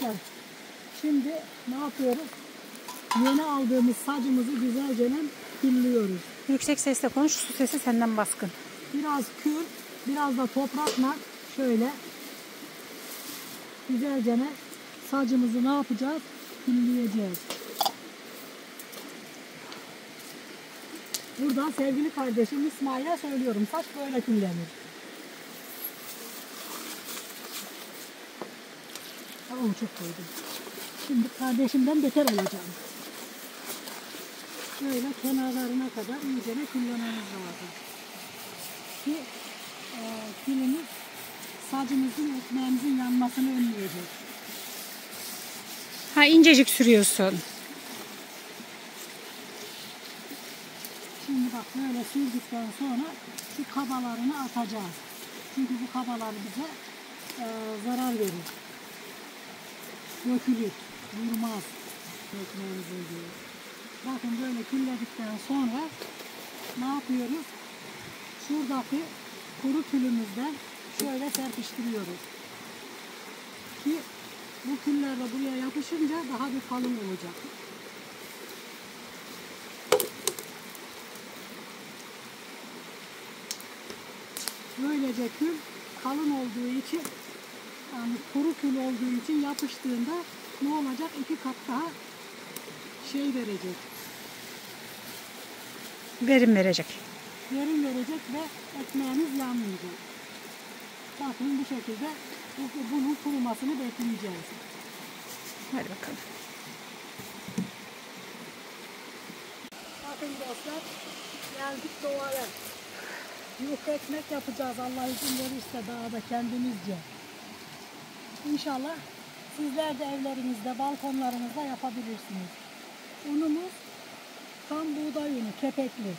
dostlar, şimdi ne yapıyoruz? Yeni aldığımız sacımızı güzelce pilliyoruz. Yüksek sesle konuş, su sesi senden baskın. Biraz kül, biraz da toprakla şöyle güzelce sacımızı ne yapacağız? Pilleyeceğiz. Buradan sevgili kardeşim İsmail'e söylüyorum, saç böyle küllenir. Çok koydum. Şimdi kardeşimden beter olacağım. Şöyle kenarlarına kadar iyice küllememiz lazım. Ki külümüz sacımızın, ekmeğimizin yanmasını önleyecek. Ha, incecik sürüyorsun. Şimdi bak böyle sürdükten sonra şu kabalarını atacağız. Çünkü bu kabalar bize zarar verir. Dökülür, vurmaz ekmeğimize diye. Bakın böyle külledikten sonra ne yapıyoruz? Şuradaki kuru külümüzden şöyle serpiştiriyoruz. Ki bu küller de buraya yapışınca daha bir kalın olacak. Böylece kül kalın olduğu için, yani kuru kül olduğu için yapıştığında ne olacak? 2 kat daha verecek. Verim verecek. Verim verecek ve ekmeğimiz yanmayacak. Bakın bu şekilde bunun kurumasını bekleyeceğiz. Hadi bakalım. Bakın dostlar, geldik doğaya. Yufka ekmek yapacağız Allah izin verirse dağda kendimizce. İnşallah sizler de evlerinizde, balkonlarınızda yapabilirsiniz. Unumuz tam buğday unu, kepekli.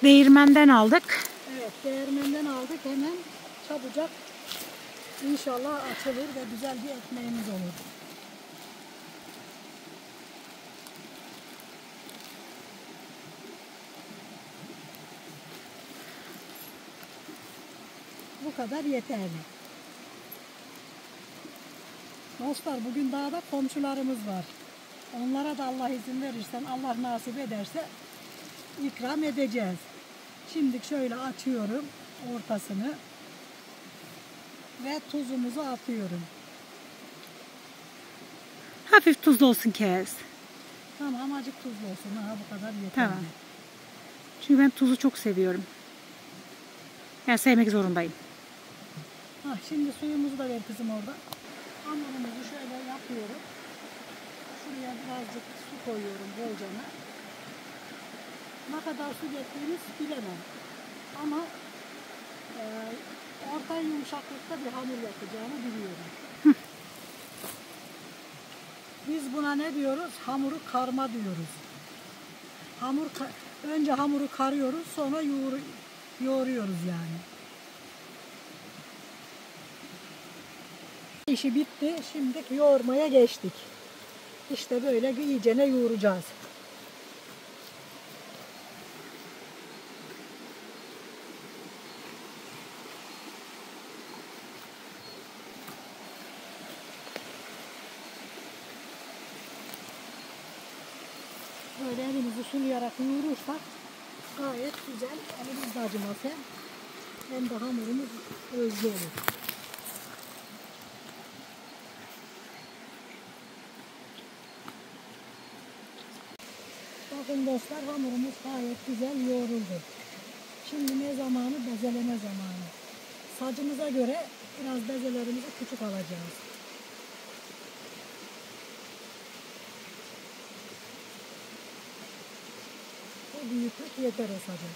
Değirmenden aldık. Evet, değirmenden aldık, hemen çabucak İnşallah açılır ve güzel bir ekmeğimiz olur. Bu kadar yeterli. Dostlar, bugün dağda komşularımız var. Onlara da Allah izin verirse, Allah nasip ederse ikram edeceğiz. Şimdi şöyle açıyorum ortasını ve tuzumuzu atıyorum. Hafif tuzlu olsun kes. Tamam, azıcık tuzlu olsun. Ha, bu kadar yeterli. Tamam. Çünkü ben tuzu çok seviyorum. Yani sevmek zorundayım. Ha, şimdi suyumuzu da ver kızım orada. Hamurumuzu şöyle yapıyorum. Şuraya birazcık su koyuyorum bolcana. Ne kadar su getiririz bilemem. Ama orta yumuşaklıkta bir hamur yapacağını biliyorum. Biz buna ne diyoruz? Hamuru karma diyoruz. Önce hamuru karıyoruz, sonra yoğuruyoruz yani. İşi bitti. Şimdi yoğurmaya geçtik. İşte böyle iyicene yoğuracağız. Böyle elimizi sulayarak yoğurursak gayet güzel, elimiz de acımaz hem de hamurumuz özlü olur. Bakın dostlar, hamurumuz gayet güzel yoğruldu. Şimdi ne zamanı? Bezeleme zamanı. Sacımıza göre biraz bezelerimizi küçük alacağız. Bu büyüklük yeter o saca.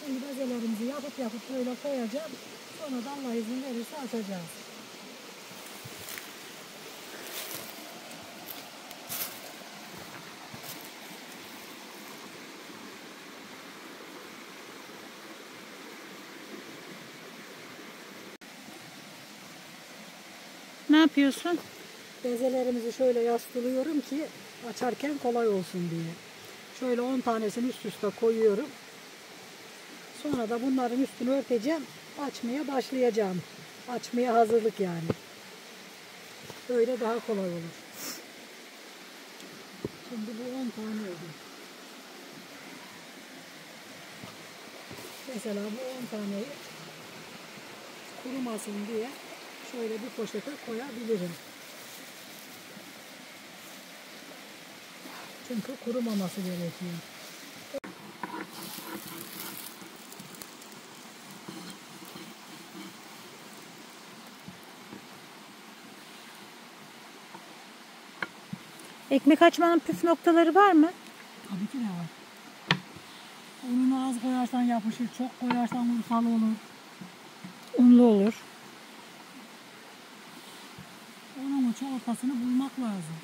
Şimdi bezelerimizi yapıp böyle koyacağım. Sonra da Allah izin verirse açacağız. Ne yapıyorsun? Bezelerimizi şöyle yastıyorum ki açarken kolay olsun diye. Şöyle 10 tanesini üst üste koyuyorum. Sonra da bunların üstünü örteceğim. açmaya başlayacağım. Açmaya hazırlık yani. Böyle daha kolay olur. Şimdi bu 10 tane oldu. Mesela bu 10 taneyi kurumasın diye şöyle bir poşete koyabilirim. Çünkü kurumaması gerekiyor. Ekmek açmanın püf noktaları var mı? Tabii ki de var. Ununu az koyarsan yapışır, çok koyarsan urfalı olur. Unlu olur. Onun için ortasını bulmak lazım.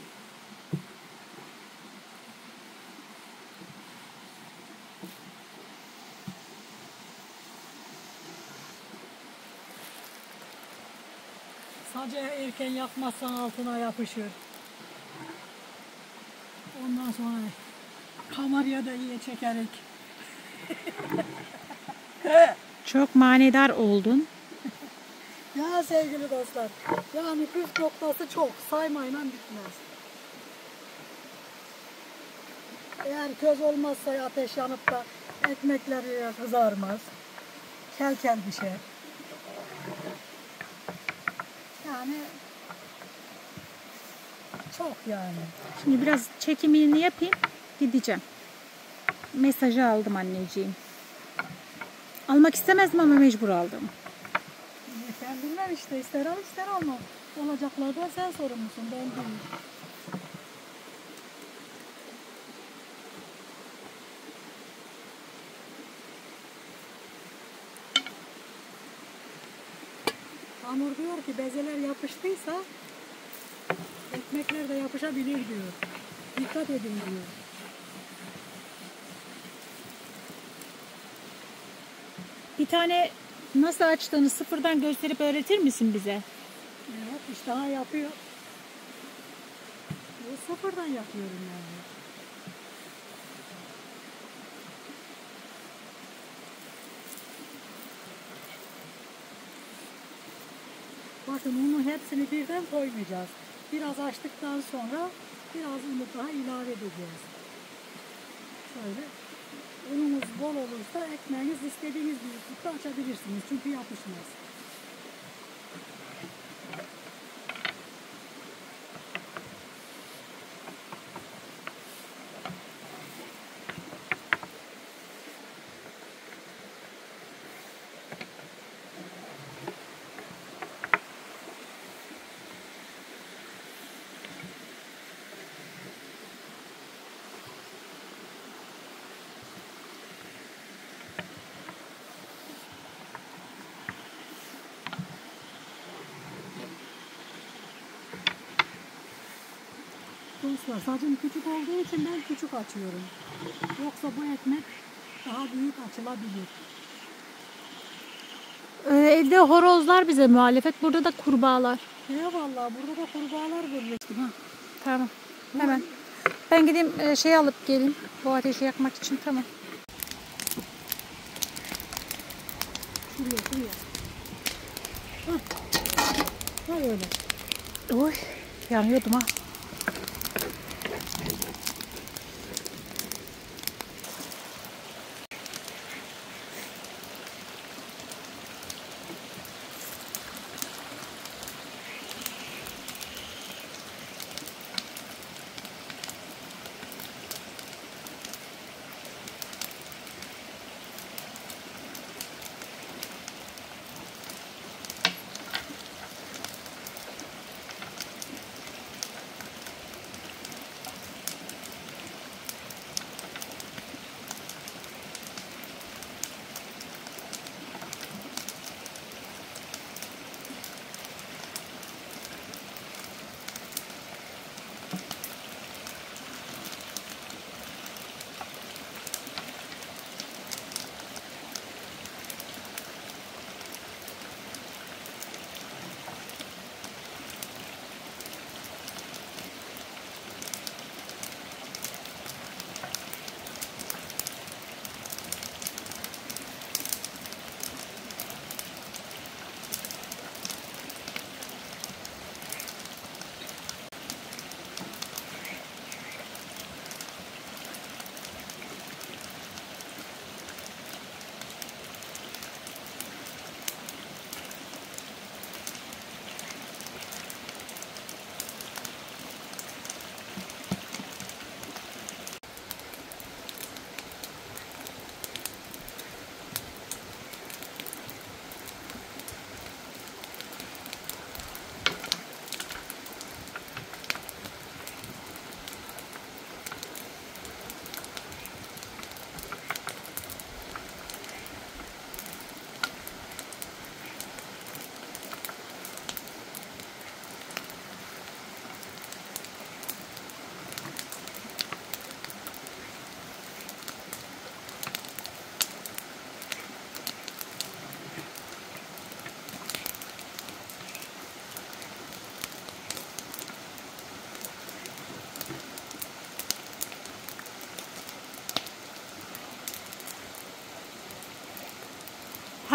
Sadece erken yakmazsan altına yapışır. Ondan sonra kameraya da iyi çekerek. Çok manidar oldun. Ya sevgili dostlar, yani püf noktası çok, saymayla bitmez. Eğer köz olmazsa ateş yanıp da ekmekleri kızarmaz. Kel kel bir şey. Yani çok yani. Şimdi biraz çekimini yapayım. Gideceğim. Mesajı aldım anneciğim. Almak istemezdim ama mecbur aldım. Ben bilmem işte, ister al ister alma. Olacaklardan sen sorumlusun, ben değil. Hamur diyor ki bezeler yapıştıysa ekmekler de yapışabilir diyor. Dikkat edin diyor. Bir tane nasıl açtığını sıfırdan gösterip öğretir misin bize? Evet, iştaha yapıyor. Bu sıfırdan yapıyorum yani. Bakın unu hepsini birden koymayacağız. Biraz açtıktan sonra biraz unu daha ilave edeceğiz. Şöyle. Unumuz bol olursa ekmeğiniz istediğiniz büyüklükte açabilirsiniz. Çünkü yapışmaz. Dostlar sacım küçük olduğu için ben küçük açıyorum. Yoksa bu ekmek daha büyük açılabilir. Evde horozlar bize muhalefet. Burada da kurbağalar. Ya vallahi burada da kurbağalar birleşti. Ha. Tamam. Hemen. Ben gideyim şey alıp geleyim. Bu ateşi yakmak için. Tamam. Şuraya. Hah. Ha öyle. Oy. Yanıyordum ha.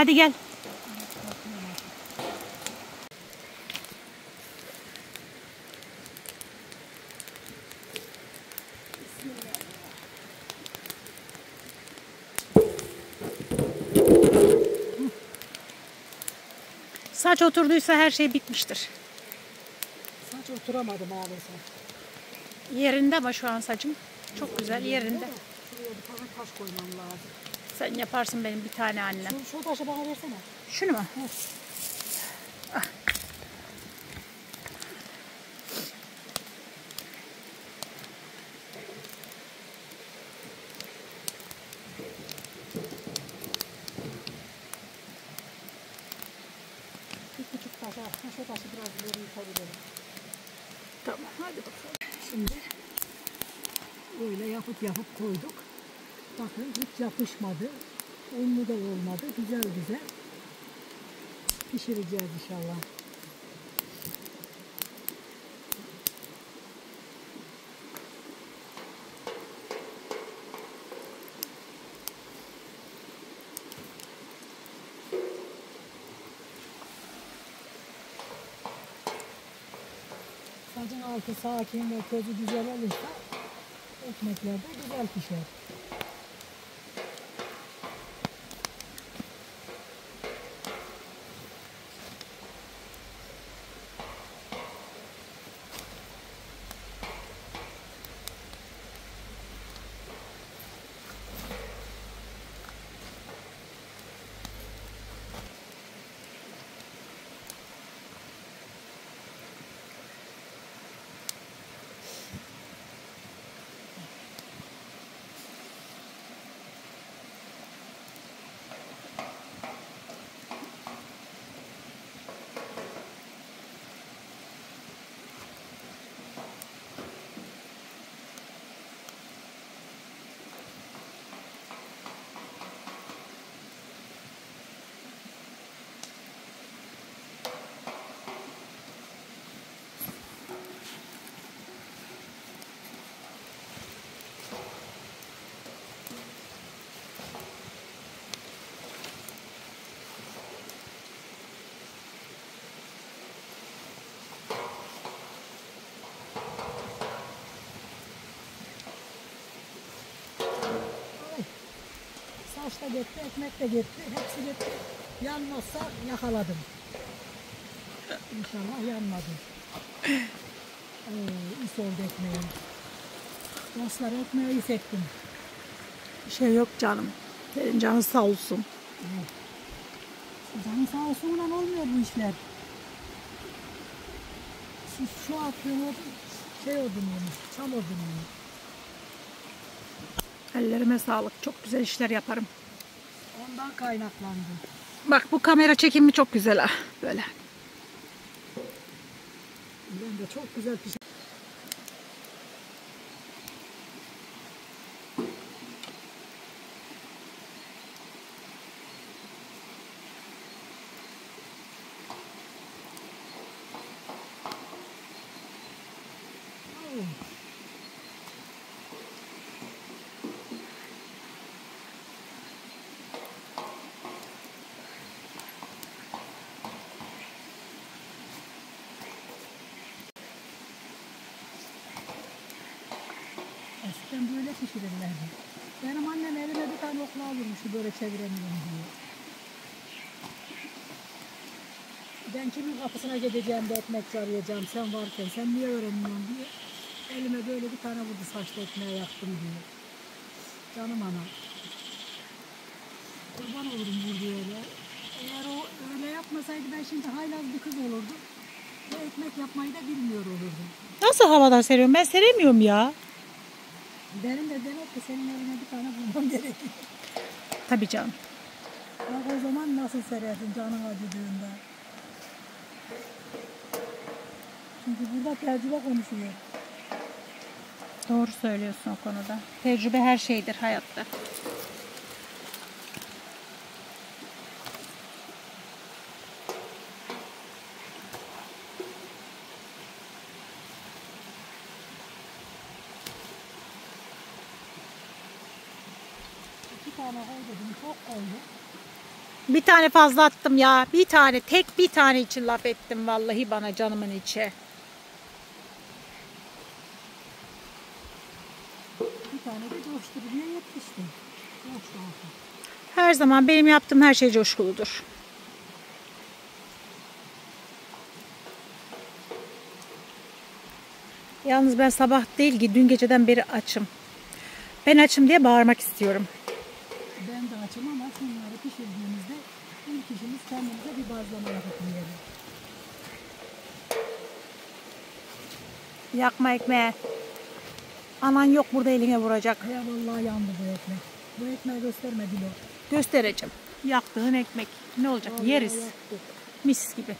Hadi gel. Saç oturduysa her şey bitmiştir. Saç oturamadı maalesef. Yerinde ama şu an saçım. Çok güzel yerinde. Şuraya bir tane taş koymam lazım. Sen yaparsın benim bir tane annem. Şu taşı bana versene. Şunu mu? Ah. Bir küçük taş. Şu taşı biraz ileri yutabilirim. Tamam hadi bakalım. Şimdi böyle yapıp koyduk. Bakın hiç yapışmadı. Unlu da olmadı. Güzel güzel pişireceğiz inşallah. Sacın altı sakin ve közü güzel olursa ekmekler de güzel pişer. Saç da gitti, ekmek de gitti, hepsi gitti. Yanmazsa yakaladım. İnşallah yanmadı. İs oldu ekmeğim. Dostlar ekmeği is ettim. Bir şey yok canım. Senin canın sağ olsun. Evet. Canın sağ olsun lan olmuyor bu işler. Şu attığım şey odunuymuş, çam odunuymuş. Ellerime sağlık. Çok güzel işler yaparım. Ondan kaynaklandı. Bak bu kamera çekimi çok güzel ha. Böyle. Ben de çok güzel pişirdim. Eskiden böyle pişirirlerdi. Benim annem elime bir tane oklağı vurmuştu böyle çeviremiyorum diye. Ben kimin kapısına gideceğim de ekmek arayacağım sen varken sen niye öğrenmiyorsun diye. Elime böyle bir tane vurdu saçlı ekmeği yaktım diye. Canım anam. Kurban olurum vurdu öyle. Eğer o öyle yapmasaydı ben şimdi haylaz bir kız olurdum. Ve ekmek yapmayı da bilmiyor olurdum. Nasıl havadan seriyorum? Ben seremiyorum ya. Benim de demek ki senin eline bir tane bulmam gerekiyor. Tabii canım. Bak o zaman nasıl serersin canın acıdığında. Çünkü burada tecrübe konuşuyor. Doğru söylüyorsun o konuda. Tecrübe her şeydir hayatta. İki tane koy dedim, çok koydum. Bir tane fazla attım ya. Bir tane, tek bir tane için laf ettim vallahi bana canımın içi. Bir tane de coşturuyor yetmişti. Coştu. Her zaman benim yaptığım her şey coşkuludur. Yalnız ben sabah değil ki dün geceden beri açım. Ben açım diye bağırmak istiyorum. Ben de açım ama şunları pişirdiğimizde ilk işimiz kendimize bir bazlama yapıp yiyelim. Yakma ekmeği. Anan yok burada eline vuracak. Ya vallahi yandı bu ekmek. Bu ekmeği gösterme Dilo. Göstereceğim. Yaktığın ekmek. Ne olacak? Vallahi Yeriz. yaktı. Mis gibi.